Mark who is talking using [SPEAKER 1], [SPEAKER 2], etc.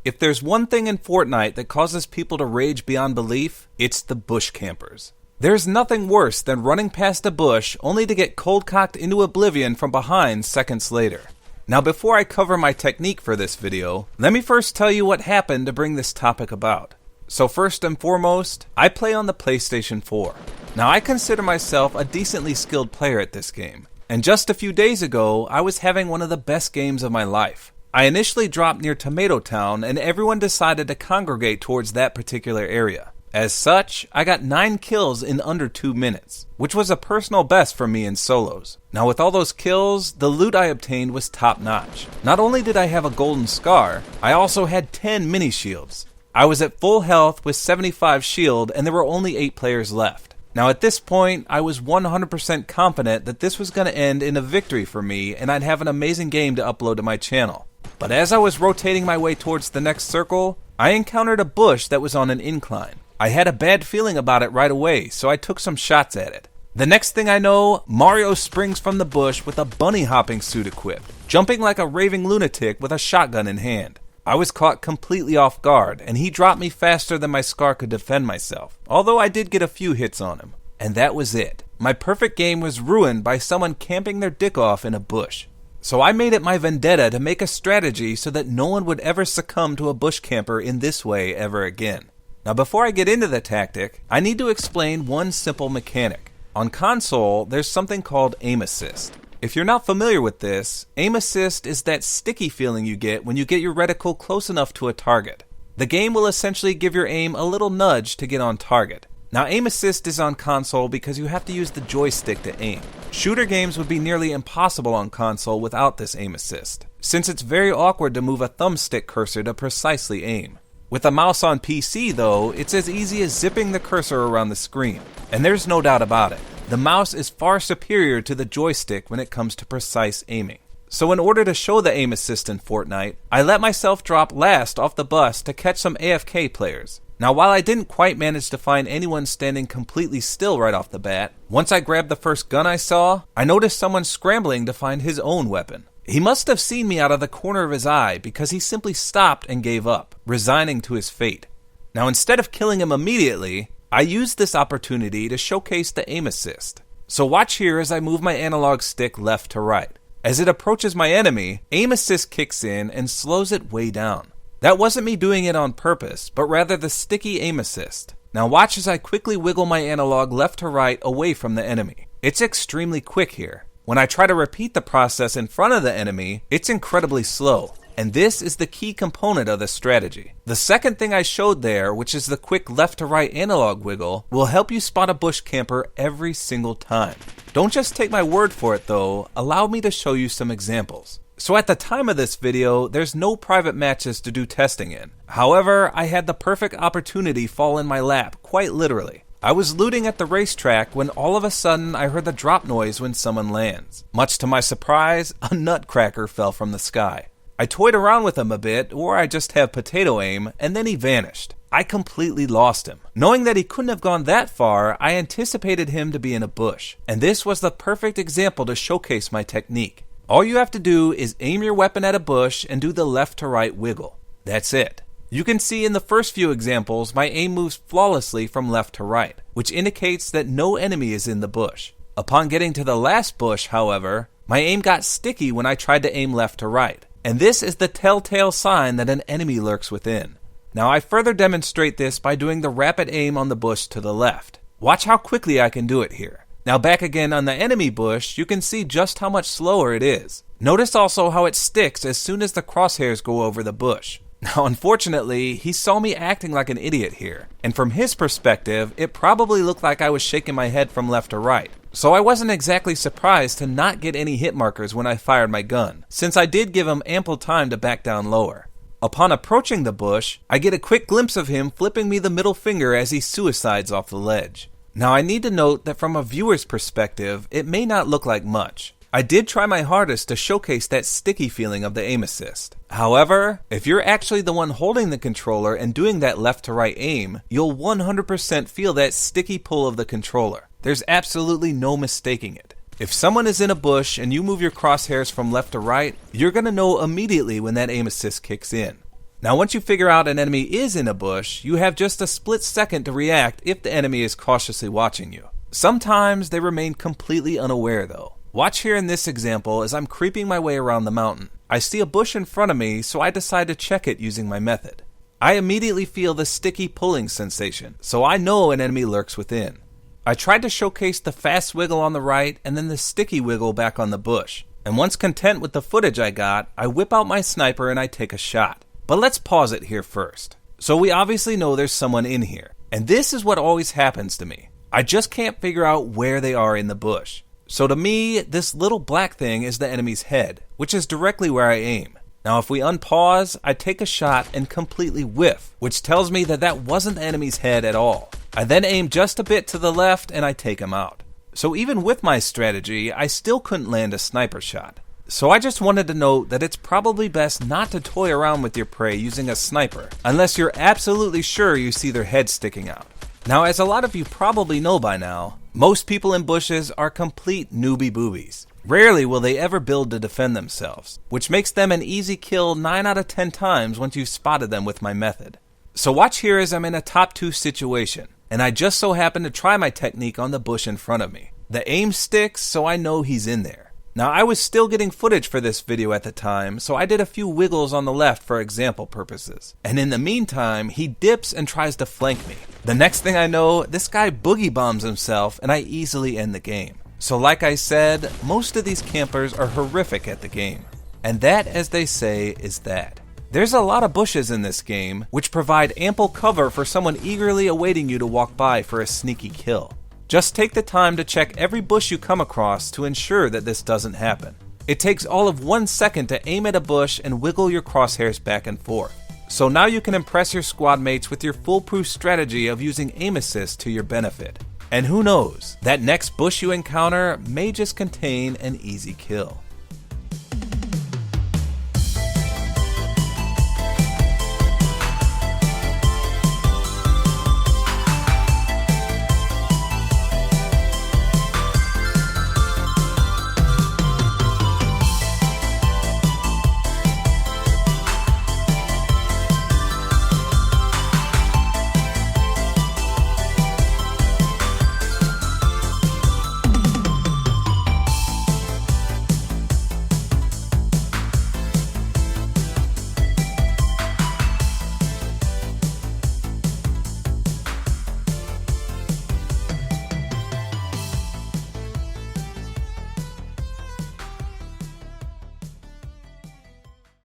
[SPEAKER 1] If there's one thing in Fortnite that causes people to rage beyond belief, it's the bush campers. There's nothing worse than running past a bush only to get cold-cocked into oblivion from behind seconds later. Now before I cover my technique for this video, let me first tell you what happened to bring this topic about. So first and foremost, I play on the PlayStation 4. Now I consider myself a decently skilled player at this game, and just a few days ago I was having one of the best games of my life. I initially dropped near Tomato Town and everyone decided to congregate towards that particular area. As such, I got 9 kills in under 2 minutes, which was a personal best for me in solos. Now with all those kills, the loot I obtained was top notch. Not only did I have a golden scar, I also had 10 mini shields. I was at full health with 75 shield and there were only 8 players left. Now at this point, I was 100% confident that this was going to end in a victory for me and I'd have an amazing game to upload to my channel. But as I was rotating my way towards the next circle, I encountered a bush that was on an incline. I had a bad feeling about it right away, so I took some shots at it. The next thing I know, Mario springs from the bush with a bunny hopping suit equipped, jumping like a raving lunatic with a shotgun in hand. I was caught completely off guard, and he dropped me faster than my scar could defend myself, although I did get a few hits on him. And that was it. My perfect game was ruined by someone camping their dick off in a bush. So I made it my vendetta to make a strategy so that no one would ever succumb to a bush camper in this way ever again. Now before I get into the tactic, I need to explain one simple mechanic. On console, there's something called aim assist. If you're not familiar with this, aim assist is that sticky feeling you get when you get your reticle close enough to a target. The game will essentially give your aim a little nudge to get on target. Now aim assist is on console because you have to use the joystick to aim. Shooter games would be nearly impossible on console without this aim assist, since it's very awkward to move a thumbstick cursor to precisely aim. With a mouse on PC though, it's as easy as zipping the cursor around the screen, and there's no doubt about it. The mouse is far superior to the joystick when it comes to precise aiming. So in order to show the aim assist in Fortnite, I let myself drop last off the bus to catch some AFK players. Now while I didn't quite manage to find anyone standing completely still right off the bat, once I grabbed the first gun I saw, I noticed someone scrambling to find his own weapon. He must have seen me out of the corner of his eye because he simply stopped and gave up, resigning to his fate. Now instead of killing him immediately, I used this opportunity to showcase the aim assist. So watch here as I move my analog stick left to right. As it approaches my enemy, aim assist kicks in and slows it way down. That wasn't me doing it on purpose, but rather the sticky aim assist. Now watch as I quickly wiggle my analog left to right away from the enemy. It's extremely quick here. When I try to repeat the process in front of the enemy, it's incredibly slow. And this is the key component of the strategy. The second thing I showed there, which is the quick left to right analog wiggle, will help you spot a bush camper every single time. Don't just take my word for it though, allow me to show you some examples. So at the time of this video, there's no private matches to do testing in. However, I had the perfect opportunity fall in my lap, quite literally. I was looting at the racetrack when all of a sudden I heard the drop noise when someone lands. Much to my surprise, a nutcracker fell from the sky. I toyed around with him a bit, or I just have potato aim, and then he vanished. I completely lost him. Knowing that he couldn't have gone that far, I anticipated him to be in a bush. And this was the perfect example to showcase my technique. All you have to do is aim your weapon at a bush and do the left to right wiggle. That's it. You can see in the first few examples, my aim moves flawlessly from left to right, which indicates that no enemy is in the bush. Upon getting to the last bush, however, my aim got sticky when I tried to aim left to right. And this is the telltale sign that an enemy lurks within. Now I further demonstrate this by doing the rapid aim on the bush to the left. Watch how quickly I can do it here. Now back again on the enemy bush, you can see just how much slower it is. Notice also how it sticks as soon as the crosshairs go over the bush. Now unfortunately, he saw me acting like an idiot here, and from his perspective, it probably looked like I was shaking my head from left to right. So I wasn't exactly surprised to not get any hit markers when I fired my gun, since I did give him ample time to back down lower. Upon approaching the bush, I get a quick glimpse of him flipping me the middle finger as he suicides off the ledge. Now I need to note that from a viewer's perspective, it may not look like much. I did try my hardest to showcase that sticky feeling of the aim assist. However, if you're actually the one holding the controller and doing that left to right aim, you'll 100% feel that sticky pull of the controller. There's absolutely no mistaking it. If someone is in a bush and you move your crosshairs from left to right, you're going to know immediately when that aim assist kicks in. Now once you figure out an enemy is in a bush, you have just a split second to react if the enemy is cautiously watching you. Sometimes they remain completely unaware though. Watch here in this example as I'm creeping my way around the mountain. I see a bush in front of me, so I decide to check it using my method. I immediately feel the sticky pulling sensation, so I know an enemy lurks within. I tried to showcase the fast wiggle on the right and then the sticky wiggle back on the bush. And once content with the footage I got, I whip out my sniper and I take a shot. But let's pause it here first. So we obviously know there's someone in here, and this is what always happens to me. I just can't figure out where they are in the bush. So to me, this little black thing is the enemy's head, which is directly where I aim. Now if we unpause, I take a shot and completely whiff, which tells me that that wasn't the enemy's head at all. I then aim just a bit to the left and I take him out. So even with my strategy, I still couldn't land a sniper shot. So I just wanted to note that it's probably best not to toy around with your prey using a sniper, unless you're absolutely sure you see their head sticking out. Now, as a lot of you probably know by now, most people in bushes are complete newbie boobies. Rarely will they ever build to defend themselves, which makes them an easy kill 9 out of 10 times once you've spotted them with my method. So watch here as I'm in a top 2 situation, and I just so happen to try my technique on the bush in front of me. The aim sticks, so I know he's in there. Now I was still getting footage for this video at the time, so I did a few wiggles on the left for example purposes. And in the meantime, he dips and tries to flank me. The next thing I know, this guy boogie bombs himself and I easily end the game. So like I said, most of these campers are horrific at the game. And that, as they say, is that. There's a lot of bushes in this game, which provide ample cover for someone eagerly awaiting you to walk by for a sneaky kill. Just take the time to check every bush you come across to ensure that this doesn't happen. It takes all of 1 second to aim at a bush and wiggle your crosshairs back and forth. So now you can impress your squad mates with your foolproof strategy of using aim assist to your benefit. And who knows, that next bush you encounter may just contain an easy kill.